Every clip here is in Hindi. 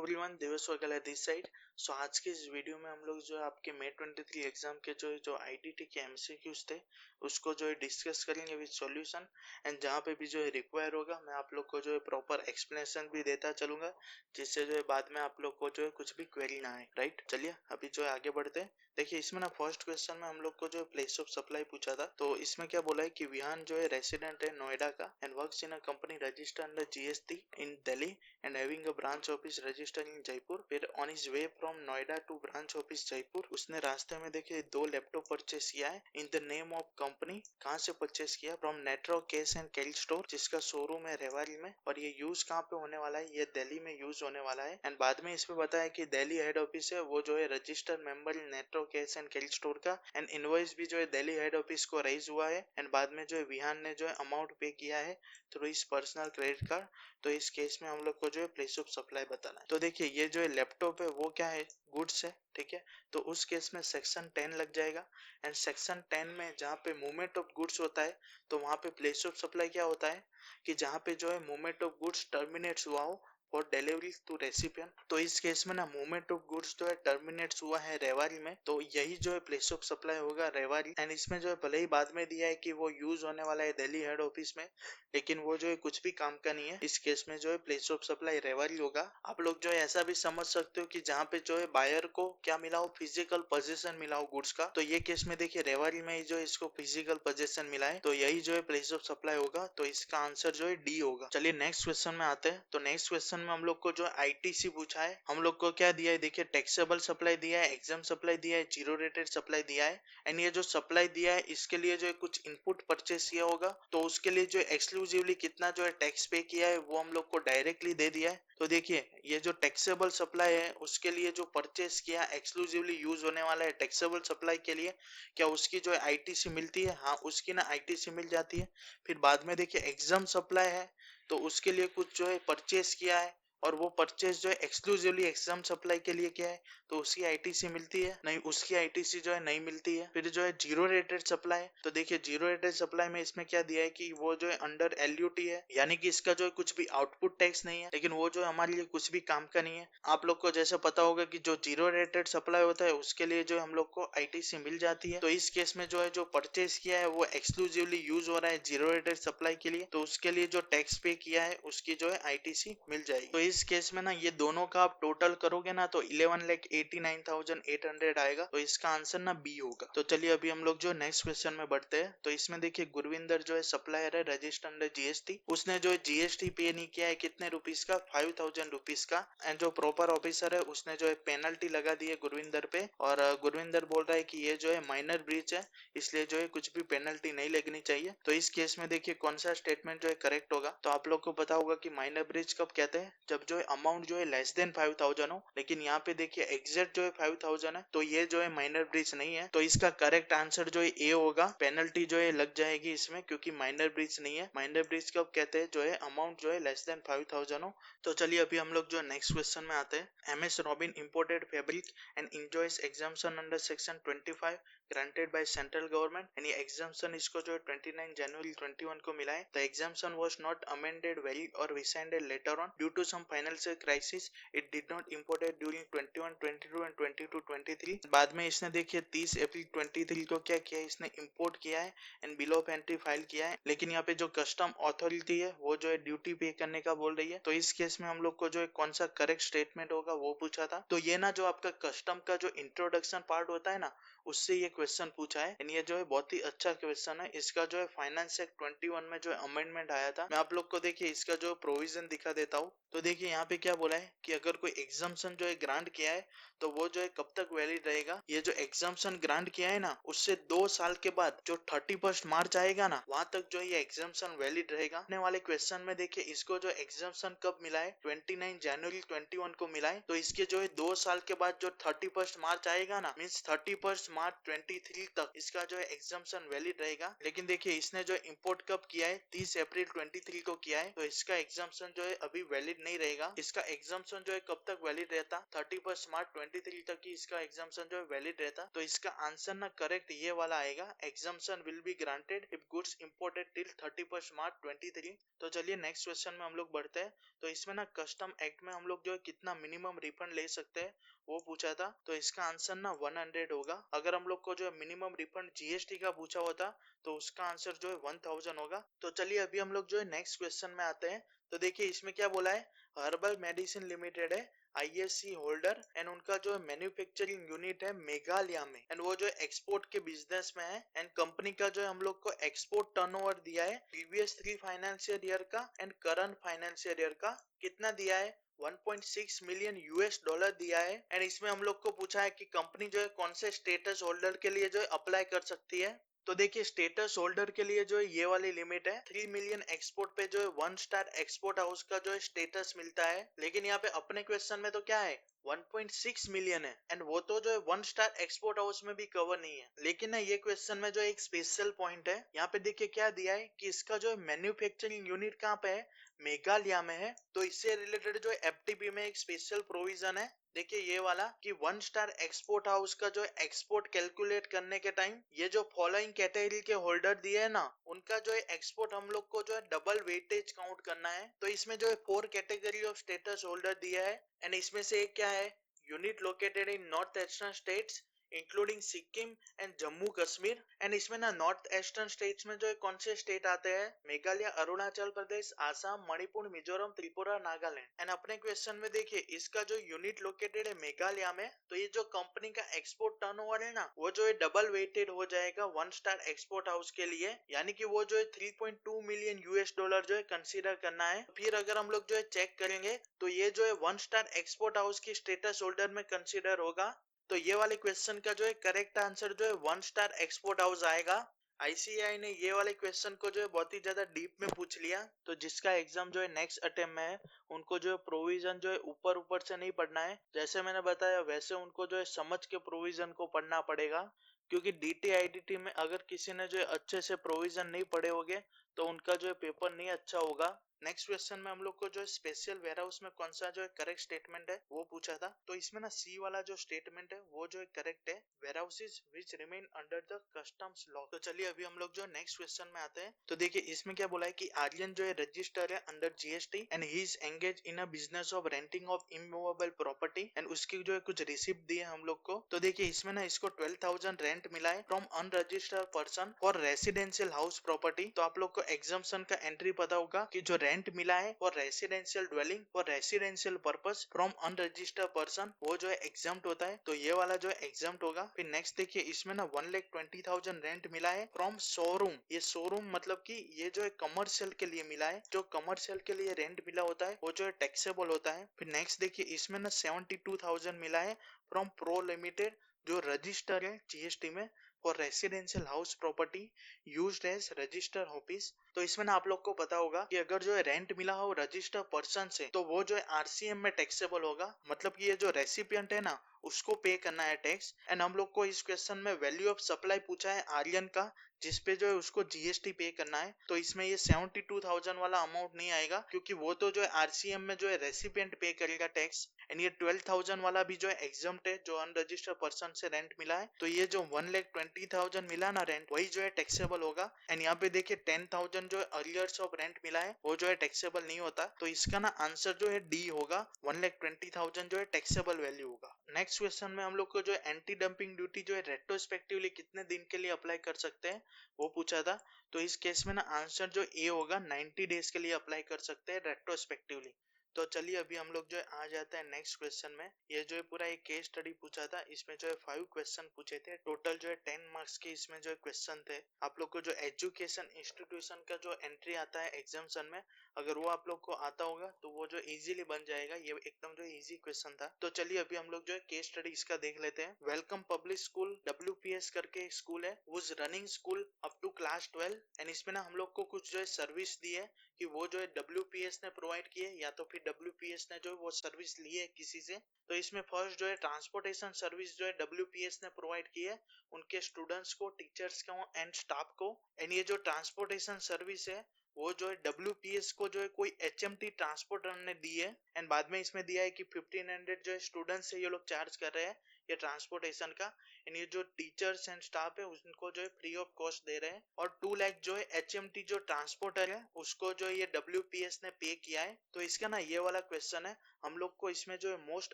एवरीवन, दिवस वगैरह दिस साइड। सो आज के इस वीडियो में हम लोग जो है आपके मई 23 एग्जाम के जो आईटीटी के एमसीक्यूज थे उसको जो है डिस्कस करेंगे विद सॉल्यूशन। एंड जहाँ पे भी जो है रिक्वायर होगा मैं आप लोग को जो है प्रॉपर एक्सप्लेनेशन भी देता चलूंगा, जिससे जो है बाद में आप लोग को जो है कुछ भी क्वेरी ना आए। राइट, चलिए अभी जो है आगे बढ़ते हैं। देखिए इसमें ना फर्स्ट क्वेश्चन में हम लोग को जो प्लेस ऑफ सप्लाई पूछा था, तो इसमें क्या बोला है कि विहान जो है रेसिडेंट है नोएडा का and works in a company registered under GST in Delhi and having a branch office registered in Jaipur. फिर on his way from Noida to branch office Jaipur उसने रास्ते में देखिए 2 लैपटॉप परचेस किया है in the name of company. कहाँ से परचेस किया? From Nitro cash and carry store, जिसका शोरूम है रेवाड़ी में। और ये यूज कहाँ पे होने वाला है? ये दिल्ली में यूज होने वाला है। एंड बाद में इसमें बताया कि दिल्ली हेड ऑफिस है वो जो है registered member in Nitro cash and carry store का। एंड इनवॉइस भी जो है दिल्ली हेड ऑफिस को राइज हुआ है। एंड बाद में जो है विहान ने जो है अमाउंट पे किया है थ्रू इस पर्सनल क्रेडिट कार्ड। तो इस केस में हम लोग को जो है प्लेस ऑफ सप्लाई बताना है। तो देखिए ये जो है लैपटॉप है वो क्या है? गुड्स है, ठीक है। तो उस केस में सेक्शन 10 लग जाएगा। एंड सेक्शन 10 में जहाँ पे मूवमेंट ऑफ गुड्स होता है तो वहाँ पे प्लेस ऑफ सप्लाई क्या होता है कि जहाँ पे जो है मूवमेंट ऑफ गुड्स टर्मिनेट्स हुआ हो और डिलीवरी टू रेसिपिएंट। तो इस केस में ना मूवमेंट ऑफ गुड्स जो है टर्मिनेट्स हुआ है रेवाड़ी में, तो यही जो है प्लेस ऑफ सप्लाई होगा रेवाड़ी। एंड इसमें जो है भले ही बाद में दिया है कि वो यूज होने वाला है दिल्ली हेड ऑफिस में, लेकिन वो जो है कुछ भी काम का नहीं है। इस केस में जो है प्लेस ऑफ सप्लाई रेवाड़ी होगा। आप लोग जो है ऐसा भी समझ सकते हो कि जहाँ पे जो है बायर को क्या मिला हो? फिजिकल पोजीशन मिला हो गुड्स का। तो ये केस में देखिए रेवाड़ी में ही जो है इसको फिजिकल पोजीशन मिला है, तो यही जो है प्लेस ऑफ सप्लाई होगा। तो इसका आंसर जो है डी होगा। चलिए नेक्स्ट क्वेश्चन में आते हैं। तो नेक्स्ट क्वेश्चन में हम लोग को जो आईटीसी पूछा है, हम लोग को क्या दिया है? देखिए टैक्सेबल सप्लाई दिया है, एग्जाम सप्लाई दिया है, जीरो रेटेड सप्लाई दिया है। एंड ये जो सप्लाई दिया है इसके लिए जो है कुछ इनपुट परचेस किया होगा, तो उसके लिए जो एक्सक्लूसिवली कितना जो है टैक्स पे किया है वो हम लोग को डायरेक्टली दे दिया है। तो देखिए ये जो टैक्सेबल सप्लाई है उसके लिए जो परचेस किया एक्सक्लूसिवली यूज होने वाला है टैक्सेबल सप्लाई के लिए, क्या उसकी जो है आईटीसी मिलती है? हाँ, उसकी ना आईटीसी मिल जाती है। फिर बाद में देखिए एग्जाम सप्लाई है तो उसके लिए कुछ जो है परचेस किया है और वो परचेस जो है एक्सक्लूसिवली एग्जाम सप्लाई के लिए क्या है, तो उसकी आईटीसी मिलती है? नहीं, उसकी आईटीसी जो है नहीं मिलती है। फिर जो है जीरो रेटेड सप्लाई, तो देखिए जीरो रेटेड सप्लाई में इसमें क्या दिया है कि वो जो है अंडर एलयूटी है, यानी कि इसका जो है कुछ भी आउटपुट टैक्स नहीं है, लेकिन वो जो है हमारे लिए कुछ भी काम का नहीं है। आप लोग को जैसे पता होगा कि जो जीरो रेटेड सप्लाई होता है उसके लिए जो है हम लोग को आईटीसी मिल जाती है। तो इस केस में जो है जो परचेस किया है वो एक्सक्लूसिवली यूज हो रहा है जीरो रेटेड सप्लाई के लिए, तो उसके लिए जो टैक्स पे किया है उसकी जो है आईटीसी मिल जाएगी। तो इस केस में ना ये दोनों का आप टोटल करोगे ना तो 11,89,800 आएगा। तो इसका आंसर ना बी होगा। तो चलिए अभी हम लोग जो नेक्स्ट क्वेश्चन में बढ़ते हैं। तो इसमें देखिए गुरविंदर जो है सप्लायर है रजिस्टर्ड अंडर जीएसटी, उसने जो है जीएसटी पे नहीं किया है कितने रुपीस का? 5,000 रुपीस का। एंड जो प्रॉपर ऑफिसर है उसने जो है पेनल्टी लगा दी है गुरविंदर पे, और गुरविंदर बोल रहा है कि ये जो है माइनर ब्रीच है, इसलिए जो है कुछ भी पेनल्टी नहीं लगनी चाहिए। तो इस केस में देखिए कौन सा स्टेटमेंट जो है करेक्ट होगा? तो आप लोग को पता होगा कि माइनर ब्रीच कब कहते हैं? जब जो है अमाउंट जो है लेस देन 5,000 हो, लेकिन यहाँ पे देखिए एग्जैक्ट जो है 5,000 है, तो ये जो है माइनर ब्रीच नहीं है। तो इसका करेक्ट आंसर जो है ए होगा। पेनल्टी जो है लग जाएगी इसमें क्योंकि माइनर ब्रीच नहीं है। माइनर ब्रीच कब कहते हैं? जो है अमाउंट जो है लेस देन 5,000 हो। तो चलिए अभी हम लोग जो नेक्स्ट क्वेश्चन में आते हैं। MS robin imported fabric and enjoys exemption under section 25 granted by central government, and ये exemption इसको जो है 29 जनवरी 21 को मिला है। The exemption was not amended, valid or rescinded later on due to some financial crisis. It did not imported during 21, 22 and 22, 23। बाद में इसने देखिए 30 अप्रैल 23 को क्या किया? इसने इंपोर्ट किया है and bill of entry file किया है, लेकिन यहाँ पे जो कस्टम अथॉरिटी है वो जो है ड्यूटी पे करने का बोल रही है। तो इस केस में हम लोग को जो है कौन सा करेक्ट स्टेटमेंट होगा वो पूछा था। तो ये ना जो आपका कस्टम का जो इंट्रोडक्शन पार्ट होता है ना, उससे ये क्वेश्चन पूछा है। एंड ये जो है बहुत ही अच्छा क्वेश्चन है। इसका जो है फाइनेंस एक्ट 21 में जो है अमेंडमेंट आया था। मैं आप लोग को देखिए इसका जो प्रोविजन दिखा देता हूँ। तो देखिए यहाँ पे क्या बोला है कि अगर कोई एग्जाम्पशन जो है ग्रांट किया है तो वो जो है कब तक वैलिड रहेगा? ये जो एग्जाम्पशन ग्रांट किया है ना उससे 2 साल के बाद जो 31 मार्च आएगा ना, वहां तक जो ये एग्जाम्पशन वैलिड रहेगा। आने वाले क्वेश्चन में देखिए इसको जो एग्जाम्पशन कब मिला है? 29 जनवरी 21 को मिला है। तो इसके जो है 2 साल के बाद जो 31 मार्च आएगा ना, मीन्स 31 मार्च 23 तक इसका जो है एग्जाम्पशन वैलिड रहेगा। लेकिन देखिए इसने जो इंपोर्ट कब किया है? 30 अप्रैल 23 को किया है, तो इसका एग्जाम्पशन जो है अभी वैलिड नहीं रहेगा। इसका एग्जाम्पशन जो है कब तक वैलिड रहता? 31 मार्च 23 तक ही इसका एग्जाम्पशन जो है वैलिड रहता। तो इसका आंसर ना करेक्ट ये वाला आएगा, exemption will be granted if goods imported till 31 मार्च 23। तो चलिए नेक्स्ट क्वेश्चन में हम लोग बढ़ते हैं। तो इसमें इसमें ना कस्टम एक्ट में हम लोग जो है कितना मिनिमम रिफंड ले सकते हैं वो पूछा था। तो इसका आंसर ना 100 होगा। अगर हम लोग को जो है मिनिमम रिफंड जीएसटी का पूछा होता तो उसका आंसर जो है 1000 होगा। तो चलिए अभी हम लोग जो है नेक्स्ट क्वेश्चन में आते हैं। तो देखिए इसमें क्या बोला है, हर्बल मेडिसिन लिमिटेड है आईएससी होल्डर एंड उनका जो मैन्युफैक्चरिंग यूनिट है मेघालय में एंड वो जो एक्सपोर्ट के बिजनेस में है एंड कंपनी का जो है हम लोग को एक्सपोर्ट टर्नओवर दिया है प्रीवियस 3 फाइनेंशियल ईयर का एंड करंट फाइनेंशियल ईयर का कितना दिया है 1.6 मिलियन यूएस डॉलर दिया है एंड इसमें हम लोग को पूछा है कि कंपनी जो है कौन से स्टेटस होल्डर के लिए जो है अप्लाई कर सकती है। तो देखिए स्टेटस होल्डर के लिए जो है ये वाली लिमिट है 3 मिलियन एक्सपोर्ट पे जो है 1 स्टार एक्सपोर्ट हाउस का जो है स्टेटस मिलता है। लेकिन यहाँ पे अपने क्वेश्चन में तो क्या है 1.6 मिलियन है एंड वो तो जो है 1 स्टार एक्सपोर्ट हाउस में भी कवर नहीं है। लेकिन ना ये क्वेश्चन में जो एक स्पेशल पॉइंट है, यहाँ पे देखिए क्या दिया है कि इसका जो मैन्युफैक्चरिंग यूनिट कहाँ पे है, मेघालय में है। तो इससे रिलेटेड जो एफटीपी में एक स्पेशल प्रोविजन है, देखिए ये वाला कि 1 स्टार एक्सपोर्ट हाउस का जो एक्सपोर्ट कैलकुलेट करने के टाइम ये जो फॉलोइंग कैटेगरी के होल्डर दिए है ना उनका जो एक्सपोर्ट हम लोग को जो डबल वेटेज काउंट करना है। तो इसमें जो 4 कैटेगरी ऑफ स्टेटस होल्डर दिया है एंड इसमें से एक क्या है, unit located in north eastern states including Sikkim and Jammu Kashmir. And इसमें ना नॉर्थ ईस्टर्न स्टेट्स में जो कौन से स्टेट आते हैं, मेघालय, अरुणाचल प्रदेश, आसाम, मणिपुर, मिजोरम, त्रिपुरा, नागालैंड। एंड अपने क्वेश्चन में देखिए इसका जो यूनिट लोकेटेड है मेघालय में, तो ये जो कंपनी का एक्सपोर्ट टर्नओवर है ना वो जो है डबल वेटेड हो जाएगा 1 स्टार एक्सपोर्ट हाउस के लिए, यानी कि वो जो है 3.2 मिलियन यूएस डॉलर जो है कंसीडर करना है। फिर अगर हम लोग जो है चेक करेंगे तो ये जो है 1 स्टार एक्सपोर्ट हाउस की स्टेटस होल्डर में कंसीडर होगा। तो ये वाले क्वेश्चन का जो है करेक्ट आंसर जो है 1 स्टार एक्सपोर्ट हाउस आएगा। आईसीएआई ने ये वाले क्वेश्चन को जो है बहुत ही ज्यादा डीप में पूछ लिया, तो जिसका एग्जाम जो है नेक्स्ट अटेम्प्ट में है उनको जो है प्रोविजन जो है ऊपर ऊपर से नहीं पढ़ना है, जैसे मैंने बताया वैसे उनको जो है समझ के प्रोविजन को पढ़ना पड़ेगा। क्योंकि डीटी आईडीटी में अगर किसी ने जो है अच्छे से प्रोविजन नहीं पढ़े होंगे तो उनका जो है पेपर नहीं अच्छा होगा। नेक्स्ट क्वेश्चन में हम लोग को जो स्पेशल वेयर हाउस में कौन सा जो है करेक्ट स्टेटमेंट है वो पूछा था। तो इसमें ना सी वाला जो स्टेटमेंट है वो जो है करेक्ट है, warehouses which remain under the customs law. तो चलिए अभी हम लोग जो नेक्स्ट क्वेश्चन में आते हैं। तो देखिए इसमें क्या बोला है कि आर्यन जो है रजिस्टर है under GST and he is engage in a business of renting of immovable property and उसकी जो है कुछ रिसिप्ट दी है हम लोग को। तो देखिए इसमें ना इसको 12,000 रेंट मिला है from unregistered person for residential house property. तो आप लोग को एग्जाम्पशन का एंट्री पता होगा कि जो रेंट मिला है for residential dwelling for residential purpose from unregistered person वो जो है एग्जाम्प्ट होता है, तो ये वाला जो है एग्जाम्प्ट होगा। फिर नेक्स्ट देखिए इसमें ना 1,20,000 रेंट मिला है फ्रॉम शोरूम। ये शोरूम मतलब कि ये जो है कमर्शियल के लिए मिला है, जो कमर्शियल के लिए रेंट मिला होता है वो जो है टैक्सेबल होता है। फिर नेक्स्ट देखिए इसमें ना 72,000 मिला है फ्रॉम प्रो लिमिटेड जो रजिस्टर है जीएसटी में for residential house property used as register office. तो इसमें ना आप लोग को पता होगा कि अगर जो है रेंट मिला हो रजिस्टर पर्सन से तो वो जो है आरसीएम में टैक्सेबल होगा, मतलब कि ये जो रेसिपिएंट है ना उसको पे करना है टैक्स। एंड हम लोग को इस क्वेश्चन में वैल्यू ऑफ सप्लाई पूछा है आर्यन का, जिसपे जो है उसको जीएसटी पे करना है। तो इसमें ये 72,000 वाला अमाउंट नहीं आएगा क्योंकि वो तो जो है आरसीएम में जो है रेसिपिएंट पे करेगा टैक्स। एंड ये 12,000 वाला भी जो है एग्जाम्प्ट है जो अनरजिस्टर्ड पर्सन से रेंट मिला है। तो ये जो 1,20,000 मिला ना रेंट वही जो है टैक्सेबल होगा। एंड यहाँ पे देखिए 10,000 जो अर्लियर्स ऑफ रेंट मिला है वो जो है टैक्सेबल नहीं होता। तो इसका ना आंसर जो है डी होगा, 1,20,000 जो है टैक्सेबल वैल्यू होगा। नेक्स्ट क्वेश्चन में हम लोग को जो एंटी डंपिंग ड्यूटी जो है रेट्रोस्पेक्टिवली कितने दिन के लिए अप्लाई कर सकते हैं वो पूछा था। तो इस केस में ना आंसर जो ए होगा 90 डेज के लिए अप्लाई कर सकते हैं रेट्रोस्पेक्टिवली। तो चलिए अभी हम लोग जो है आ जाते हैं नेक्स्ट क्वेश्चन में। ये जो है पूरा एक केस स्टडी पूछा था, इसमें जो है 5 क्वेश्चन पूछे थे, टोटल जो है 10 मार्क्स के इसमें जो है क्वेश्चन थे। आप लोग को जो एजुकेशन इंस्टीट्यूशन का जो एंट्री आता है एग्जाम्शन में, अगर वो आप लोग को आता होगा तो वो जो इजीली बन जाएगा, ये एकदम जो इजी क्वेश्चन था। तो चलिए अभी हम लोग जो है केस स्टडी इसका देख लेते हैं। वेलकम पब्लिक स्कूल डब्ल्यूपीएस करके स्कूल है, was running school up to class 12 and इसमें ना हम लोग को कुछ जो है सर्विस दी है कि वो जो है डब्ल्यूपीएस ने प्रोवाइड किए या तो फिर डब्ल्यूपीएस ने जो है वो सर्विस ली है किसी से। तो इसमें फर्स्ट जो है ट्रांसपोर्टेशन सर्विस जो है डब्ल्यूपीएस ने प्रोवाइड की है उनके स्टूडेंट्स को, टीचर्स को एंड स्टाफ को। एंड ये जो ट्रांसपोर्टेशन सर्विस है वो जो है WPS को जो है कोई HMT ट्रांसपोर्टर ने दी है, एंड बाद में इसमें दिया है कि 1500 जो है स्टूडेंट से ये लोग चार्ज कर रहे हैं ये ट्रांसपोर्टेशन का, एंड ये जो टीचर्स एंड स्टाफ है उनको जो है फ्री ऑफ कॉस्ट दे रहे हैं, और 2 लाख जो है HMT जो ट्रांसपोर्टर है उसको जो ये WPS ने पे किया है। तो इसका ना ये वाला क्वेश्चन है, हम लोग को इसमें जो है मोस्ट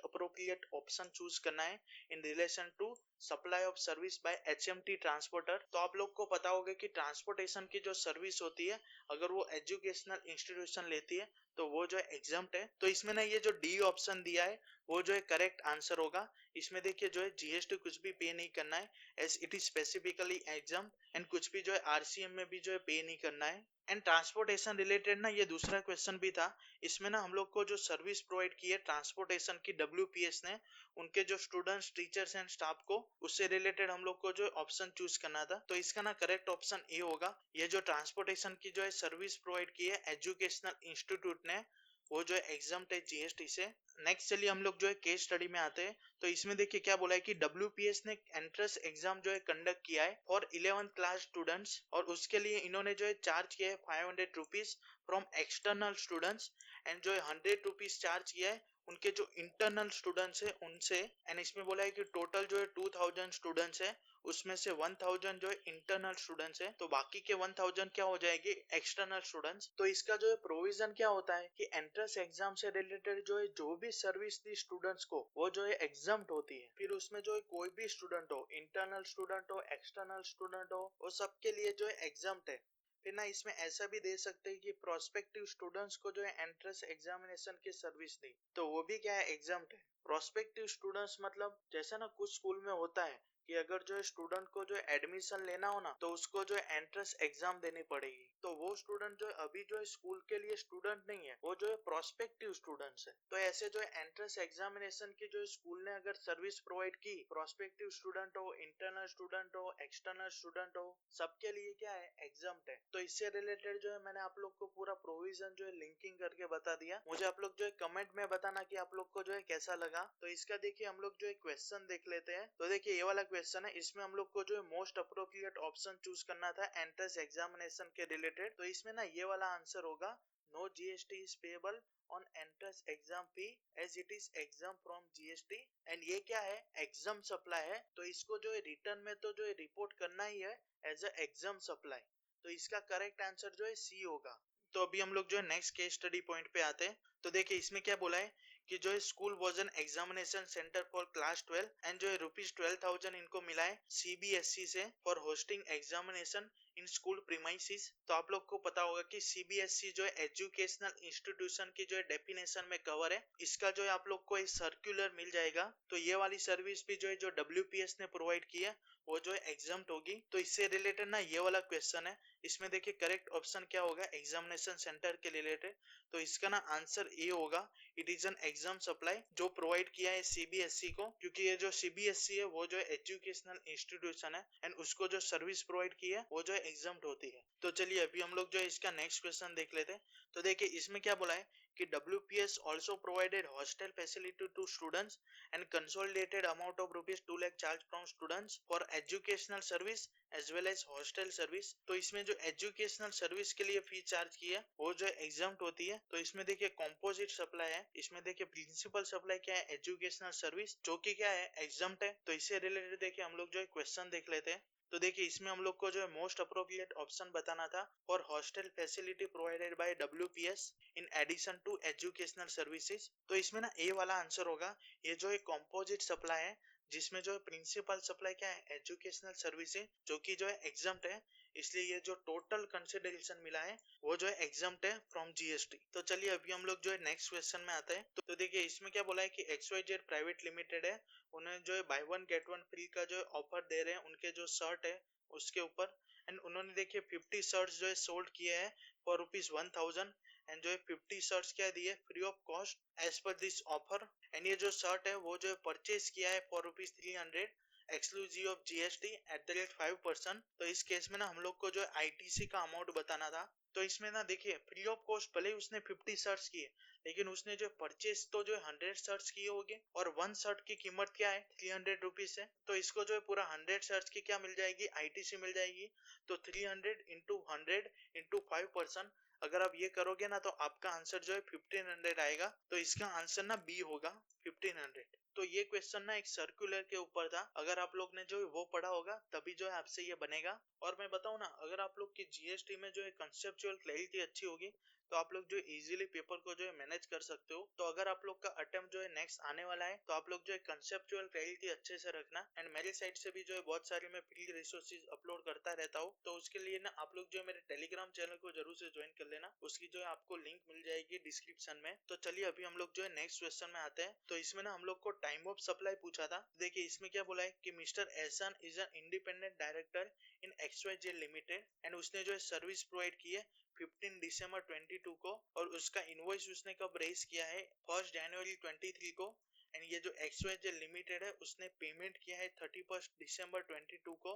अप्रोप्रिएट ऑप्शन चूज करना है in relation to supply of service by HMT transporter. तो आप लोग को पता होगा कि ट्रांसपोर्टेशन की जो सर्विस होती है अगर वो एजुकेशनल इंस्टीट्यूशन लेती है तो वो जो है एग्जाम्प्ट है। तो इसमें ना ये जो डी ऑप्शन दिया है वो जो है करेक्ट आंसर होगा। इसमें देखिए जो है GST कुछ भी पे नहीं करना है as it is specifically exempt, and कुछ भी जो है RCM में भी जो है पे नहीं करना है। एंड ट्रांसपोर्टेशन रिलेटेड ना ये दूसरा क्वेश्चन भी था, इसमें ना हम लोग को जो सर्विस प्रोवाइड की है ट्रांसपोर्टेशन की WPS ने उनके जो स्टूडेंट्स टीचर्स एंड स्टाफ को, उससे रिलेटेड हम लोग को जो ऑप्शन चूज करना था। तो इसका ना करेक्ट ऑप्शन ए होगा, ये जो ट्रांसपोर्टेशन की जो है सर्विस प्रोवाइड की है एजुकेशनल इंस्टीट्यूट ने वो जो है एग्जाम्प्ट है GST से। नेक्स्ट चलिए हम लोग जो है केस स्टडी में आते हैं। तो इसमें देखिए क्या बोला है कि WPS ने एंट्रेंस एग्जाम जो है कंडक्ट किया है फॉर 11th क्लास स्टूडेंट्स, और उसके लिए इन्होंने जो है चार्ज किया है 500 rupees from external students, and जो है 100 रुपीज चार्ज किया है उनके जो इंटरनल स्टूडेंट्स है उनसे। एंड इसमें बोला है कि टोटल जो है 2000 स्टूडेंट्स है, उसमें से 1000 जो है इंटरनल स्टूडेंट्स है, तो बाकी के 1000 क्या हो जाएगी एक्सटर्नल स्टूडेंट्स। तो इसका जो है प्रोविजन क्या होता है कि एंट्रेंस एग्जाम से रिलेटेड जो है जो भी सर्विस दी स्टूडेंट्स को वो जो है एग्जाम्प्ट होती है। फिर उसमें जो है कोई भी स्टूडेंट हो, इंटरनल स्टूडेंट हो, एक्सटर्नल स्टूडेंट हो, वो सबके लिए जो है एग्जाम्प्ट है। फिर ना इसमें ऐसा भी दे सकते हैं कि प्रोस्पेक्टिव स्टूडेंट्स को जो है एंट्रेंस एग्जामिनेशन की सर्विस दी, तो वो भी क्या है एग्जाम्प्ट है। प्रोस्पेक्टिव स्टूडेंट्स मतलब जैसे ना कुछ स्कूल में होता है कि अगर जो है स्टूडेंट को जो है एडमिशन लेना हो ना तो उसको जो है एंट्रेंस एग्जाम देनी पड़ेगी, तो वो स्टूडेंट जो है अभी जो है स्कूल के लिए स्टूडेंट नहीं है, वो जो है प्रोस्पेक्टिव स्टूडेंट्स है। तो ऐसे जो है एंट्रेंस एग्जामिनेशन की जो स्कूल ने अगर सर्विस प्रोवाइड की, प्रोस्पेक्टिव स्टूडेंट हो, इंटरनल स्टूडेंट हो, एक्सटर्नल स्टूडेंट हो, सबके लिए क्या है एग्जाम्प्ट है। तो इससे रिलेटेड जो है मैंने आप लोग को पूरा प्रोविजन जो है लिंकिंग करके बता दिया। मुझे आप लोग जो है कमेंट में बताना कि आप लोग को जो है कैसा लगा। तो इसका देखिए हम लोग जो है क्वेश्चन देख लेते हैं। तो देखिए ये वाला क्वेश्चन है, इसमें हम लोग को जो है मोस्ट अप्रोप्रिएट ऑप्शन चूज करना था एंट्रेंस एग्जामिनेशन के रिलेटेड। तो इसमें ना ये वाला आंसर होगा no GST is payable on entrance exam fee as it is exempt from GST, and ये क्या है एग्जाम सप्लाई है, तो इसको जो है रिटर्न में तो जो है रिपोर्ट करना ही है एज अ एग्जाम सप्लाई। तो इसका करेक्ट आंसर जो है सी होगा। तो अभी हम लोग जो है नेक्स्ट केस स्टडी पॉइंट पे आते हैं। तो देखिए इसमें क्या बोला है कि जो है school was an examination centre for class 12, and जो है ₹12,000 इनको मिला है CBSE से for hosting examination in school premises. तो आप लोग को पता होगा कि CBSE जो है एजुकेशनल इंस्टीट्यूशन की जो है डेफिनेशन में कवर है। इसका जो है आप लोग को एक सर्कुलर मिल जाएगा। तो ये वाली सर्विस भी जो है जो WPS ने प्रोवाइड की है वो जो है एग्जाम्प्ट होगी। तो इससे रिलेटेड ना ये वाला क्वेश्चन है, इसमें देखिए करेक्ट ऑप्शन क्या होगा एग्जामिनेशन सेंटर के रिलेटेड। तो इसका ना आंसर ए होगा, it is an exempt supply जो प्रोवाइड किया है CBSE को, क्योंकि ये जो CBSE है वो जो है एजुकेशनल इंस्टीट्यूशन है, एंड उसको जो सर्विस प्रोवाइड की है वो जो है एग्जाम्प्ट होती है। तो चलिए अभी हम लोग जो है इसका नेक्स्ट क्वेश्चन देख लेते हैं। तो देखिए इसमें क्या बोला है कि WPS also provided hostel facility to students and consolidated amount of rupees 2 lakh charge from students for educational service as well as hostel service. तो इसमें जो एजुकेशनल सर्विस के लिए फी चार्ज की है वो जो एग्जाम्प्ट होती है। तो इसमें देखिए कॉम्पोजिट सप्लाई है, इसमें देखिए प्रिंसिपल सप्लाई क्या है एजुकेशनल सर्विस जो कि क्या है एग्जाम्प्ट है। तो इससे रिलेटेड देखिए हम लोग जो है क्वेश्चन देख लेते हैं। तो देखिए इसमें हम लोग को जो है मोस्ट अप्रोप्रिएट ऑप्शन बताना था for hostel facility provided by WPS in addition to educational services. तो इसमें ना ए वाला आंसर होगा, ये जो है कॉम्पोजिट सप्लाई है जिसमें जो है प्रिंसिपल सप्लाई क्या है एजुकेशनल सर्विसेज जो कि जो है एग्जाम्प्ट है, इसलिए ये जो टोटल कंसिडरेशन मिला है वो जो है एग्जाम्प्ट है फ्रॉम GST। तो चलिए अभी हम लोग जो है नेक्स्ट क्वेश्चन में आते हैं। तो देखिए इसमें क्या बोला है कि XYZ प्राइवेट लिमिटेड है, उन्हें जो है by one get one free का जो है ऑफर दे रहे हैं उनके जो शर्ट है उसके ऊपर, एंड उन्होंने देखिए 50 शर्ट्स जो है सोल्ड किए हैं फॉर ₹1000, एंड जो है 50 शर्ट्स क्या दिए free of cost as per this offer, and ये जो शर्ट है वो जो है परचेज किया है for ₹300 exclusive of GST at the rate 5%। तो इस केस में ना हम लोग को जो है ITC का अमाउंट बताना था। तो इसमें ना देखिए फ्री ऑफ कॉस्ट भले उसने 50 शर्ट्स किए, लेकिन उसने जो परचेज तो जो 100 शर्ट्स किए होंगे, और वन शर्ट की कीमत क्या है 300 रुपीज है। तो इसको जो है पूरा 100 शर्ट्स की क्या मिल जाएगी ITC मिल जाएगी। तो 300 इंटू 100 इंटू 5%, अगर आप ये करोगे ना तो आपका आंसर जो है 1500 आएगा, तो इसका आंसर ना बी होगा 1500। तो ये क्वेश्चन ना एक सर्कुलर के ऊपर था, अगर आप लोग ने जो है वो पढ़ा होगा तभी जो है आपसे ये बनेगा। और मैं बताऊं ना, अगर आप लोग की जीएसटी में जो है कंसेप्चुअल क्लैरिटी अच्छी होगी तो आप लोग जो इजीली पेपर को जो है मैनेज कर सकते हो। तो अगर आप लोग का अटेम्प्ट जो है नेक्स्ट आने वाला है तो आप लोग जो है कंसेप्चुअल क्लैरिटी अच्छे से रखना। एंड मेरी साइड से भी जो है बहुत सारे मैं फ्री रिसोर्सेज अपलोड करता रहता हूँ, तो उसके लिए ना आप लोग जो है मेरे टेलीग्राम चैनल को जरूर से ज्वाइन कर लेना, उसकी जो है आपको लिंक मिल जाएगी डिस्क्रिप्शन में। तो चलिए अभी हम लोग जो है नेक्स्ट क्वेश्चन में आते हैं। तो इसमें ना हम लोग को टाइम ऑफ सप्लाई पूछा था। देखिए इसमें क्या बोला है कि मिस्टर एहसान is an independent director in XYZ limited and उसने जो है सर्विस प्रोवाइड की है 15 दिसंबर 22 को, और उसका इनवॉइस उसने कब रेज किया है 1 जनवरी 23 को। एंड ये जो XYZ लिमिटेड है उसने पेमेंट किया है 31 दिसंबर 22 को।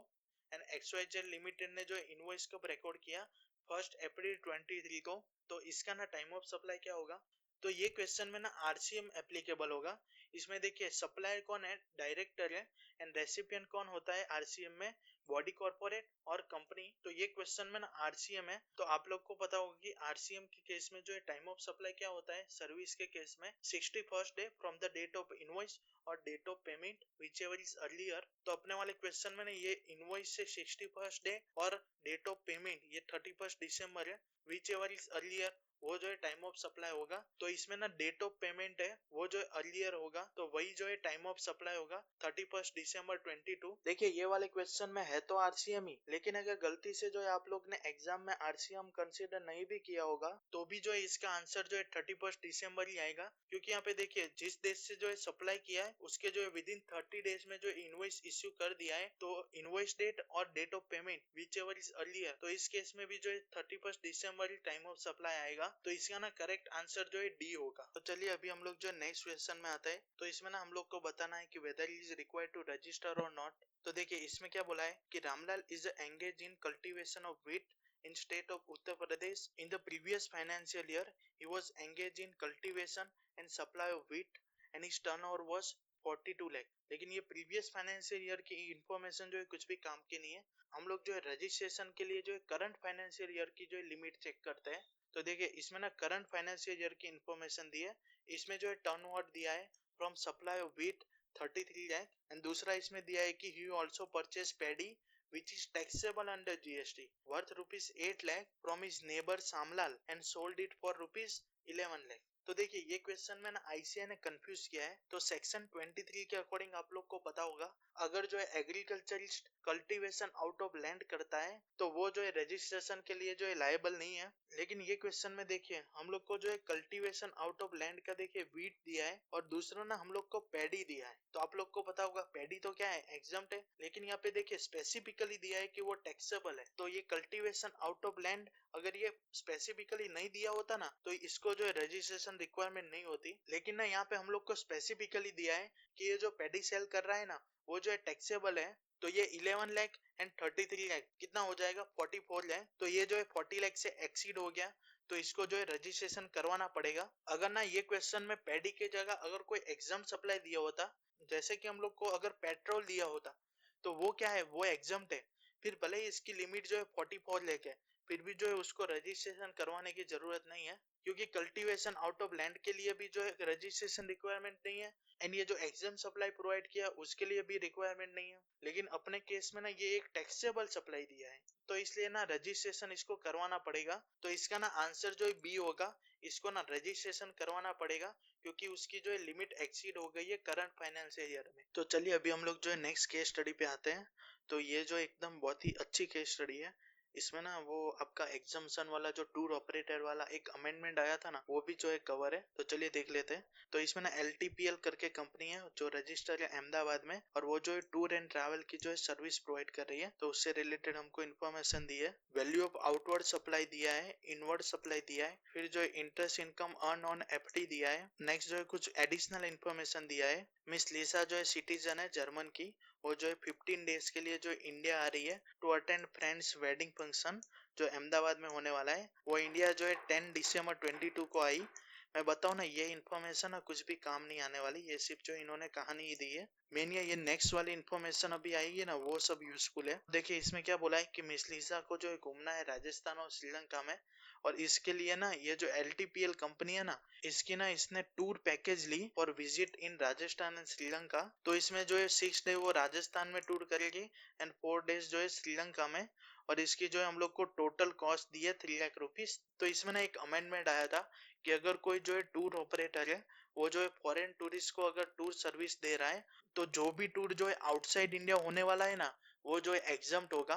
एंड XYZ लिमिटेड ने जो इनवॉइस कब रिकॉर्ड किया 1 अप्रैल 23 को। तो इसका ना टाइम ऑफ सप्लाई क्या होगा? तो ये क्वेश्चन में ना आरसीएम एप्लीकेबल होगा। इसमें देखिए सप्लायर कौन है, डायरेक्टर है, एंड रेसिपिएंट कौन होता है आरसीएम में, बॉडी कॉर्पोरेट और कंपनी। तो ये क्वेश्चन में ना आरसीएम है, तो आप लोग को पता होगा कि आरसीएम के केस में जो है टाइम ऑफ सप्लाई क्या होता है सर्विस के केस में 61st day from the date of invoice और date of payment whichever is earlier. तो अपने वाले क्वेश्चन में ना ये इनवॉइस से 61st डे और डेट ऑफ पेमेंट ये 31 दिसंबर है, विच एवर इज अर्लियर वो जो है टाइम ऑफ सप्लाई होगा। तो इसमें ना डेट ऑफ पेमेंट है वो जो अर्लियर होगा, तो वही जो है टाइम ऑफ सप्लाई होगा 31 दिसंबर 22। देखिए ये वाले क्वेश्चन में है तो आरसीएम ही, लेकिन अगर गलती से जो है आप लोग ने एग्जाम में आरसीएम कंसीडर नहीं भी किया होगा तो भी जो है इसका आंसर जो है 31 दिसंबर ही आएगा। क्योंकि यहाँ पे देखिए जिस देश से जो है सप्लाई किया है उसके जो है विदिन 30 डेज में जो इनवॉइस इश्यू कर दिया है, तो इनवॉइस डेट और date of payment whichever is earlier, तो इस केस में भी जो है 31 दिसंबर ही टाइम ऑफ सप्लाई आएगा। तो इसका ना करेक्ट आंसर जो है डी होगा। तो चलिए अभी हम लोग जो नेक्स्ट क्वेश्चन में आते हैं। तो इसमें ना हम लोग को बताना है कि whether is required to register or not. तो देखिए इसमें क्या बोला है कि Ramlal is engage in cultivation of wheat in state of Uttar Pradesh. In the previous financial year, he was engaged in cultivation and supply of wheat and his turnover was 42 lakh। लेकिन ये प्रीवियस फाइनेंशियल ईयर की इंफॉर्मेशन जो है कुछ भी काम की नहीं है। हम लोग जो है रजिस्ट्रेशन के लिए जो है करंट फाइनेंशियल ईयर की जो है लिमिट चेक करते हैं। तो देखिए इसमें ना करंट फाइनेंशियल ईयर की इंफॉर्मेशन दी है। इसमें जो है टर्नओवर दिया है from supply of wheat 33 lakh, and दूसरा इसमें दिया है कि ही also purchase paddy which is taxable under GST worth rupees 8 lakh from his neighbor Samlal and sold it for rupees 11 lakh। तो देखिए ये क्वेश्चन में ना आईसीआई ने कंफ्यूज किया है। तो सेक्शन 23 के अकॉर्डिंग आप लोग को पता होगा अगर जो है agriculturist cultivation out of land करता है तो वो जो है रजिस्ट्रेशन के लिए जो है लायबल नहीं है। लेकिन ये क्वेश्चन में देखिए हम लोग को जो है कल्टीवेशन आउट ऑफ लैंड का देखिए वीट दिया है और दूसरा ना हम लोग को पैडी दिया है। तो आप लोग को पता होगा पैडी तो क्या है एग्जम्प्ट है, लेकिन यहाँ पे देखिए स्पेसिफिकली दिया है कि वो टैक्सेबल है। तो ये कल्टीवेशन आउट ऑफ लैंड अगर ये स्पेसिफिकली नहीं दिया होता ना तो इसको जो है रजिस्ट्रेशन रिक्वायरमेंट नहीं होती। लेकिन ना यहाँ पे हम लोग को स्पेसिफिकली दिया है कि ये जो पैडी सेल कर रहा है ना वो जो है टैक्सेबल है। तो ये 11 लाख एंड 33 लाख कितना हो जाएगा 44 लाख। तो ये जो है 40 लाख से एक्सीड हो गया, तो इसको जो है रजिस्ट्रेशन करवाना पड़ेगा। अगर ना ये क्वेश्चन में पैडी की जगह अगर कोई एग्जाम सप्लाई दिया होता, जैसे कि हम लोग को अगर पेट्रोल दिया होता तो वो क्या है वो एग्जम्प्ट है, फिर भले ही इसकी लिमिट जो है 44 लाख है फिर भी जो है उसको रजिस्ट्रेशन करवाने की जरूरत नहीं है, क्योंकि कल्टीवेशन आउट ऑफ लैंड के लिए भी जो है रजिस्ट्रेशन रिक्वायरमेंट नहीं है। एंड ये जो एग्जाम सप्लाई प्रोवाइड किया उसके लिए भी रिक्वायरमेंट नहीं है। लेकिन अपने केस में ना ये एक टैक्सेबल सप्लाई दिया है तो इसलिए ना रजिस्ट्रेशन इसको करवाना पड़ेगा। तो इसका ना आंसर जो है बी होगा, इसको ना रजिस्ट्रेशन करवाना पड़ेगा क्योंकि उसकी जो है लिमिट एक्सीड हो गई है करंट फाइनेंशियल ईयर में। तो चलिए अभी हम लोग जो है नेक्स्ट केस स्टडी पे आते हैं। तो ये जो एकदम बहुत ही अच्छी केस स्टडी है। इसमें ना वो आपका एग्जाम्शन वाला जो टूर ऑपरेटर वाला एक अमेंडमेंट आया था ना वो भी जो है कवर है। तो चलिए देख लेते हैं। तो इसमें ना LTPL करके कंपनी है जो रजिस्टर है अहमदाबाद में, और वो जो है टूर एंड ट्रैवल की जो है सर्विस प्रोवाइड कर रही है। तो उससे रिलेटेड हमको इन्फॉर्मेशन दी है। वैल्यू ऑफ आउटवर्ड सप्लाई दिया है, इनवर्ड सप्लाई दिया है, फिर जो है interest income earn on FD दिया है। नेक्स्ट जो है कुछ एडिशनल इन्फॉर्मेशन दिया है। मिस लिसा जो है सिटीजन है जर्मन की, वो जो है 15 डेज के लिए जो इंडिया आ रही है to attend friends wedding function जो अहमदाबाद में होने वाला है। वो इंडिया जो है 10 दिसंबर 22 को आई। मैं बताऊं ना ये इन्फॉर्मेशन ना कुछ भी काम नहीं आने वाली, ये सिर्फ जो इन्होंने कहानी ही दी है। मेन ये नेक्स्ट वाली इन्फॉर्मेशन अभी आएगी ना वो सब यूजफुल है। देखिए इसमें क्या बोला है कि मिस लिसा को जो है घूमना है राजस्थान और श्रीलंका में, और इसके लिए ना ये जो LTPL कंपनी है ना, इसकी ना इसने टूर पैकेज ली for visit in Rajasthan and Sri Lanka. तो इसमें जो है 6 डे वो राजस्थान में टूर करेगी एंड 4 डेज जो है श्रीलंका में। और इसकी जो है हम लोग को टोटल कॉस्ट दी है 3 लाख रुपीज। तो इसमें ना एक अमेंडमेंट आया था कि अगर कोई जो है टूर ऑपरेटर है वो जो है फॉरेन टूरिस्ट को अगर टूर सर्विस दे रहा है, तो जो भी टूर जो है आउटसाइड इंडिया होने वाला है ना, वो जो है एग्जम्प्ट होगा।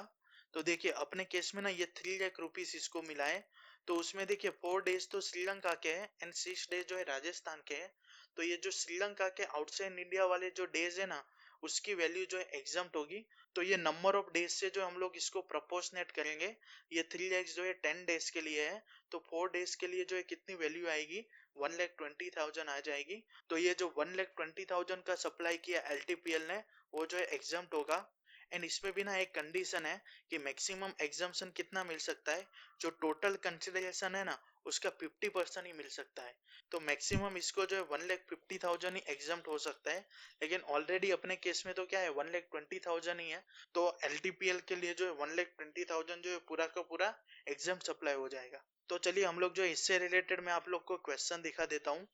तो देखिए अपने केस में ना ये 3 लाख रुपीज इसको मिला है। तो उसमें देखिए 4 डेज तो श्रीलंका के हैं एंड 6 डेज जो है राजस्थान के हैं। तो ये जो श्रीलंका के आउटसाइड इंडिया वाले जो डेज है ना, उसकी वैल्यू जो है एग्जम्प्ट होगी। तो ये नंबर ऑफ डेज से जो हम लोग इसको प्रपोर्शनेट करेंगे, ये 3 lakhs जो है 10 डेज के लिए है, तो 4 डेज के लिए जो है कितनी वैल्यू आएगी, 1,20,000 आ जाएगी। तो ये जो 1,20,000 का सप्लाई किया LTPL ने, वो जो है एग्जम्प्ट होगा। एंड इसमें भी ना एक कंडीशन है कि मैक्सिमम एग्जम्पशन कितना मिल सकता है, जो टोटल कंसिडरेशन है ना उसका 50% ही मिल सकता है। तो मैक्सिमम इसको जो है 1,50,000 ही एग्जम्प्ट हो सकता है। लेकिन ऑलरेडी अपने केस में तो क्या है 1,20,000 ही है। तो LTPL के लिए जो है 1,20,000 जो है पूरा का पूरा एग्जम्प्ट सप्लाई हो जाएगा। तो चलिए हम लोग जो है इससे रिलेटेड मैं आप लोग को क्वेश्चन दिखा देता हूँ।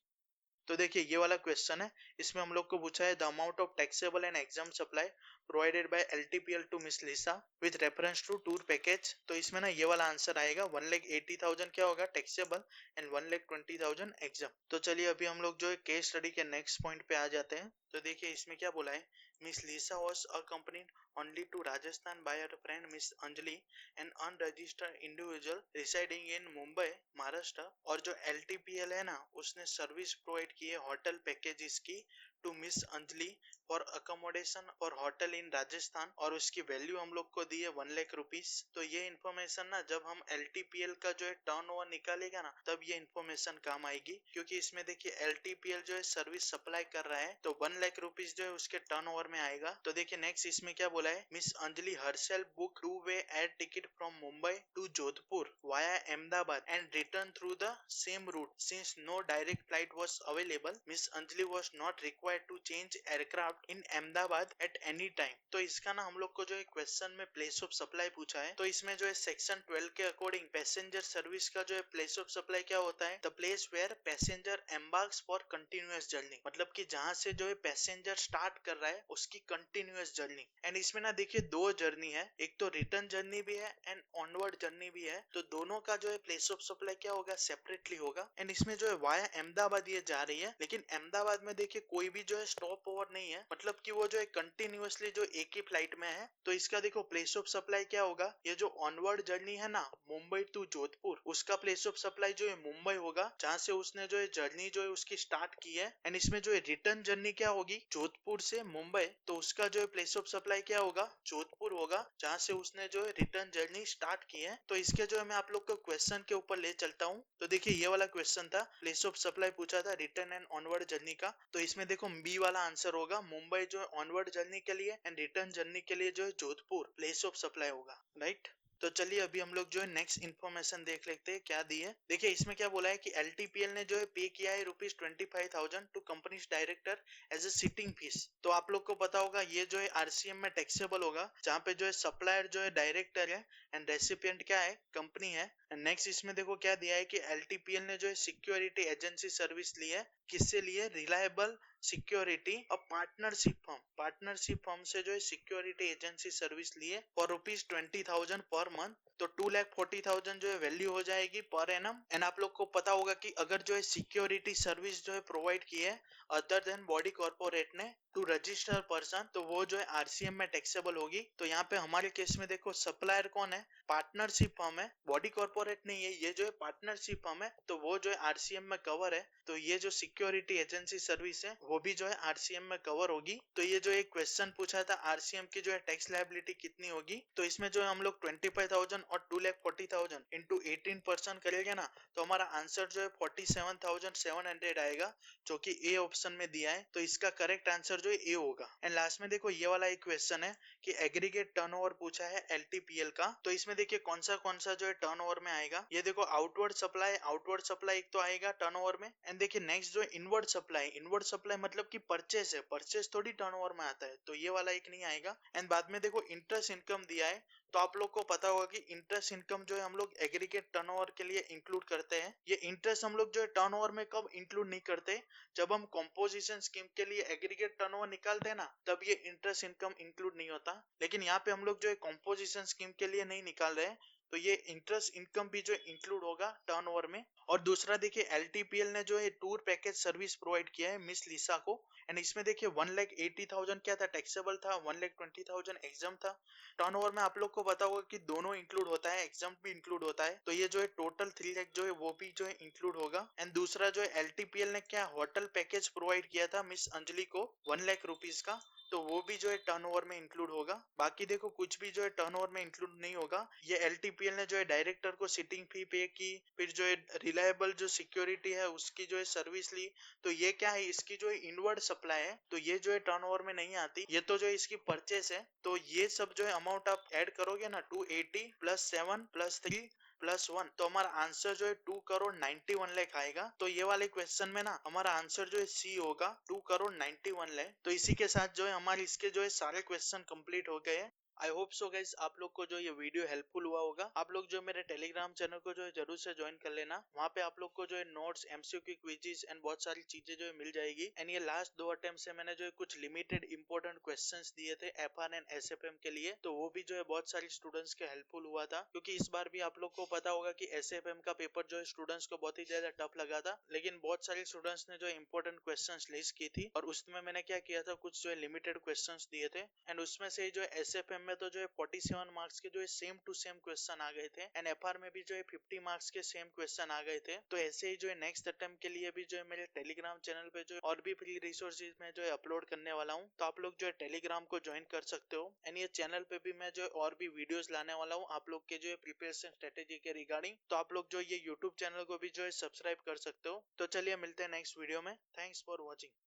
तो देखिए ये वाला क्वेश्चन है, इसमें हम लोग को पूछा है the amount of taxable and exempt supply provided by LTPL to miss Lisa with reference to tour package. तो इसमें ना ये वाला आंसर आएगा 1,80,000 क्या होगा टैक्सेबल एंड 1,20,000 एग्जाम। तो चलिए अभी हम लोग जो है केस स्टडी के नेक्स्ट पॉइंट पे आ जाते हैं। तो देखिए इसमें क्या बोला है, miss Lisa was accompanied only to Rajasthan by her friend Miss Anjali, an unregistered individual residing in Mumbai, Maharashtra। और जो LTPL है ना उसने सर्विस प्रोवाइड की है होटल पैकेजेस की to miss Anjali for accommodation और होटल इन राजस्थान, और उसकी वैल्यू हम लोग को दी है 1 लाख रुपीज। तो ये इन्फॉर्मेशन ना जब हम LTPL का जो है टर्नओवर निकालेगा ना, तब ये इन्फॉर्मेशन काम आएगी। क्योंकि इसमें देखिए LTPL जो है सर्विस सप्लाई कर रहा है, तो 1 लाख रुपीज जो है उसके टर्नओवर में आएगा। तो देखिए नेक्स्ट इसमें क्या बोला है, miss Anjali herself book 2 way air ticket from Mumbai to Jodhpur via Ahmedabad and return through the same route since no direct flight was available, Miss Anjali was not required to change aircraft in Ahmedabad at any time। तो इसका ना हम लोग को जो है क्वेश्चन में प्लेस ऑफ सप्लाई पूछा है, तो इसमें जो है सेक्शन 12 के अकॉर्डिंग पैसेंजर सर्विस का जो है प्लेस ऑफ सप्लाई क्या होता है, the place where passenger embarks for continuous journey. मतलब कि जहां से जो है पैसेंजर स्टार्ट कर रहा है उसकी कंटिन्यूअस जर्नी। एंड इसमें ना देखिए दो जर्नी है, एक तो रिटर्न जर्नी भी है एंड ऑनवर्ड जर्नी भी है। तो दोनों का जो है प्लेस ऑफ सप्लाई क्या होगा, सेपरेटली होगा। एंड इसमें जो है वाया अहमदाबाद ये जा रही है, लेकिन अहमदाबाद में देखिए कोई भी जो है स्टॉप ओवर नहीं है, मतलब कि वो जो है कंटिन्यूअसली जो एक ही फ्लाइट में है। तो इसका देखो प्लेस ऑफ सप्लाई क्या होगा, ये जो ऑनवर्ड जर्नी है ना मुंबई टू जोधपुर, उसका प्लेस ऑफ सप्लाई जो है मुंबई होगा, जहां से उसने जो है जर्नी जो है उसकी स्टार्ट की है। एंड इसमें जो है रिटर्न जर्नी क्या होगी, जोधपुर से मुंबई, तो उसका जो है प्लेस ऑफ सप्लाई क्या होगा, जोधपुर होगा, जहां से उसने जो है रिटर्न जर्नी स्टार्ट की है। तो इसके जो है मैं आप लोग को क्वेश्चन के ऊपर ले चलता हूँ। तो देखिए ये वाला क्वेश्चन था, प्लेस ऑफ सप्लाई पूछा था रिटर्न एंड ऑनवर्ड जर्नी का। तो इसमें देखो बी वाला आंसर होगा, मुंबई जो है ऑनवर्ड जर्नी के लिए एंड रिटर्न जर्नी के लिए जो है जोधपुर प्लेस ऑफ सप्लाई होगा, राइट। तो चलिए अभी हम लोग जो है नेक्स्ट इन्फॉर्मेशन देख लेते हैं क्या दी है। देखिए इसमें क्या बोला है कि LTPL ने जो है पे किया है ₹25,000 to company director as a sitting fees. तो आप लोग को पता होगा ये जो है RCM में टैक्सेबल होगा, जहाँ पे जो है सप्लायर जो है डायरेक्टर है एंड रेसिपिएंट क्या है, कंपनी है। नेक्स्ट इसमें देखो क्या दिया है कि LTPL ने जो है सिक्योरिटी एजेंसी सर्विस ली है, किससे लिए, रिलायबल सिक्योरिटी और पार्टनरशिप फर्म से जो है सिक्योरिटी एजेंसी सर्विस लिए फॉर ₹20,000 पर मंथ। तो 2,40,000 जो है वैल्यू हो जाएगी पर एनम। एंड आप लोग को पता होगा कि अगर जो है सिक्योरिटी सर्विस जो है प्रोवाइड की है अदर देन बॉडी कॉर्पोरेट ने टू रजिस्टर पर्सन, तो वो जो है RCM में टैक्सेबल होगी। तो यहाँ पे हमारे केस में देखो सप्लायर कौन है, पार्टनरशिप फर्म है, बॉडी कॉर्पोरेट नहीं है, ये जो है पार्टनरशिप फर्म है, तो वो जो है RCM में कवर है। तो ये जो सिक्योरिटी एजेंसी सर्विस है वो भी जो है RCM में कवर होगी। तो ये जो एक क्वेश्चन पूछा था RCM की जो है टैक्स लायबिलिटी कितनी होगी, तो इसमें जो है हम लोग 25,000 और 2,40,000 इंटू 18% करेंगे ना, तो हमारा आंसर जो है 47,700 आएगा, जो कि ए ऑप्शन में दिया है। तो इसका करेक्ट आंसर जो है ए होगा। एंड लास्ट में देखो ये वाला एक क्वेश्चन है कि एग्रीगेट टर्नओवर पूछा है LTPL का। तो इसमें देखिए कौन सा जो है टर्नओवर में में आएगा। ये देखो आउटवर्ड सप्लाई एक तो आएगा टर्नओवर में। एंड देखिए नेक्स्ट जो इनवर्ड सप्लाई मतलब कि परचेस है, परचेस थोड़ी टर्नओवर में आता है, तो ये वाला एक नहीं आएगा। एंड बाद में देखो इंटरेस्ट इनकम दिया है, तो आप लोग को पता होगा कि इंटरेस्ट इनकम जो है हम लोग एग्रीगेट टर्नओवर के लिए इंक्लूड करते हैं। ये इंटरेस्ट हम लोग जो है टर्नओवर में कब इंक्लूड नहीं करते, जब हम कंपोजिशन स्कीम के लिए एग्रीगेट टर्नओवर निकालते हैं ना, तब ये इंटरेस्ट इनकम इंक्लूड नहीं होता। लेकिन यहाँ पे हम लोग जो है कंपोजिशन स्कीम के लिए नहीं निकाल रहे हैं, तो ये इंटरेस्ट इनकम भी जो इंक्लूड होगा टर्नओवर में। और दूसरा देखिए एलटीपीएल ने जो है टूर पैकेज सर्विस प्रोवाइड किया है मिस लिसा को। एंड इसमें देखिए 1,80,000 क्या था, टैक्सेबल था, 1,20,000 एग्जाम था। टर्नओवर में आप लोग को पता होगा कि दोनों इंक्लूड होता है, एग्जाम भी इंक्लूड होता है, तो ये जो है टोटल 3 लाख जो है वो भी जो है इंक्लूड होगा। एंड दूसरा जो है एलटीपीएल ने क्या होटल पैकेज प्रोवाइड किया था मिस अंजलि को 1 लाख रुपीज का, तो वो भी जो है टर्नओवर में इंक्लूड होगा। बाकी देखो कुछ भी जो है टर्नओवर में इंक्लूड नहीं होगा। ये एलटीपीएल ने जो है डायरेक्टर को सिटिंग फी पे की, फिर जो है रिलायबल जो सिक्योरिटी है उसकी जो है सर्विस ली, तो ये क्या है, इसकी जो है इनवर्ड सप्लाई है, तो ये जो है टर्नओवर में नहीं आती, ये तो जो है इसकी परचेस है। तो ये सब जो है अमाउंट आप ऐड करोगे ना, 280 प्लस 7 प्लस 3 प्लस 1, तो हमारा आंसर जो है 2,91,00,000 आएगा। तो ये वाले क्वेश्चन में ना हमारा आंसर जो है सी होगा, 2,91,00,000। तो इसी के साथ जो है हमारे इसके जो है सारे क्वेश्चन कंप्लीट हो गए हैं। आई होप सो गाइस आप लोग को जो ये वीडियो हेल्पफुल हुआ होगा। आप लोग जो मेरे टेलीग्राम चैनल को जो है जरूर से ज्वाइन कर लेना, वहाँ पे आप लोग को जो है नोट्स, एमसीक्यू क्विज़ेस एंड बहुत सारी चीजें जो है मिल जाएगी। एंड ये लास्ट 2 अटेम्प्ट से मैंने जो है कुछ लिमिटेड इंपॉर्टेंट क्वेश्चंस दिए थे एफआर एंड एसएफएम के लिए, तो वो भी जो है बहुत सारी स्टूडेंट्स के हेल्पफुल हुआ था, क्योंकि इस बार भी आप लोग को पता होगा कि एसएफएम का पेपर जो है स्टूडेंट्स को बहुत ही ज्यादा टफ लगा था, लेकिन बहुत सारे स्टूडेंट्स ने जो इंपॉर्टेंट क्वेश्चंस लिस्ट की थी, और उसमें मैंने क्या किया था, कुछ जो है लिमिटेड क्वेश्चंस दिए थे। एंड उसमें से जो है एसएफएम में तो जो है 47 मार्क्स के जो है सेम टू सेम क्वेश्चन आ गए थे, एंड एफआर में भी जो है 50 मार्क्स के सेम क्वेश्चन आ गए थे। तो ऐसे ही जो है नेक्स्ट अटेम्प्ट के लिए भी जो है मेरे टेलीग्राम चैनल पे जो है और भी फ्री रिसोर्सेज में जो है अपलोड करने वाला हूँ, तो आप लोग जो है टेलीग्राम को ज्वाइन कर सकते हो। एंड ये चैनल पे भी मैं जो है और भी वीडियोस लाने वाला हूँ आप लोग के जो है प्रिपरेशन स्ट्रेटेजी के रिगार्डिंग, तो आप लोग जो ये यूट्यूब चैनल को भी जो है सब्सक्राइब कर सकते हो। तो चलिए मिलते हैं नेक्स्ट वीडियो में। Thanks for watching.